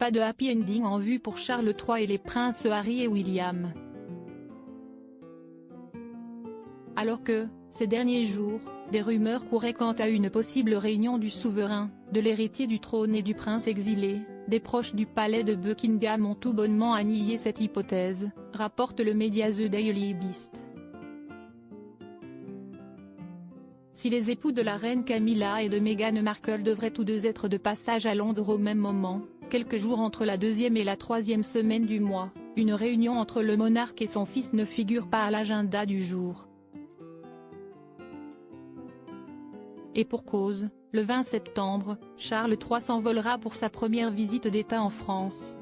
pas de happy ending en vue pour Charles III et les princes Harry et William. Alors que, ces derniers jours, des rumeurs couraient quant à une possible réunion du souverain, de l'héritier du trône et du prince exilé, des proches du palais de Buckingham ont tout bonnement nié cette hypothèse, rapporte le média The Daily Beast. Si les époux de la reine Camilla et de Meghan Markle devraient tous deux être de passage à Londres au même moment, quelques jours entre la deuxième et la troisième semaine du mois, une réunion entre le monarque et son fils ne figure pas à l'agenda du jour. Et pour cause, le 20 septembre, Charles III s'envolera pour sa première visite d'État en France.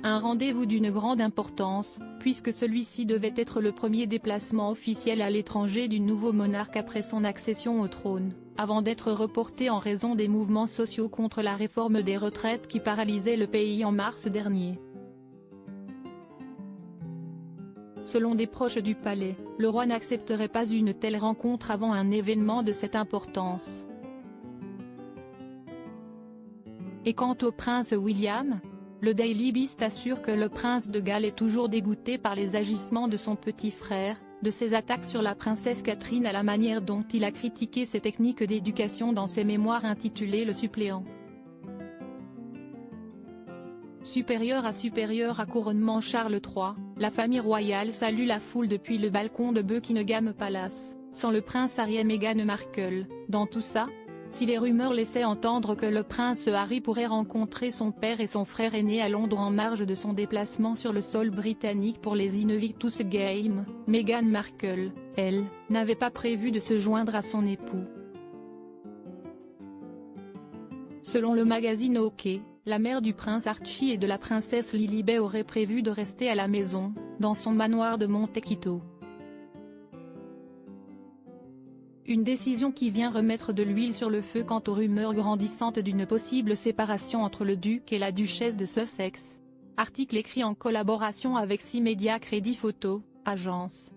Un rendez-vous d'une grande importance, puisque celui-ci devait être le premier déplacement officiel à l'étranger du nouveau monarque après son accession au trône, avant d'être reporté en raison des mouvements sociaux contre la réforme des retraites qui paralysait le pays en mars dernier. Selon des proches du palais, le roi n'accepterait pas une telle rencontre avant un événement de cette importance. Et quant au prince William, le Daily Beast assure que le prince de Galles est toujours dégoûté par les agissements de son petit frère, de ses attaques sur la princesse Catherine à la manière dont il a critiqué ses techniques d'éducation dans ses mémoires intitulées Le suppléant. Supérieur à couronnement Charles III, la famille royale salue la foule depuis le balcon de Buckingham Palace, sans le prince Harry et Meghan Markle. Dans tout ça, si les rumeurs laissaient entendre que le prince Harry pourrait rencontrer son père et son frère aîné à Londres en marge de son déplacement sur le sol britannique pour les Invictus Games, Meghan Markle, elle, n'avait pas prévu de se joindre à son époux. Selon le magazine OK, la mère du prince Archie et de la princesse Lilibet aurait prévu de rester à la maison, dans son manoir de Montecchito. Une décision qui vient remettre de l'huile sur le feu quant aux rumeurs grandissantes d'une possible séparation entre le duc et la duchesse de Sussex. Article écrit en collaboration avec 6 médias Crédit Photo, agence.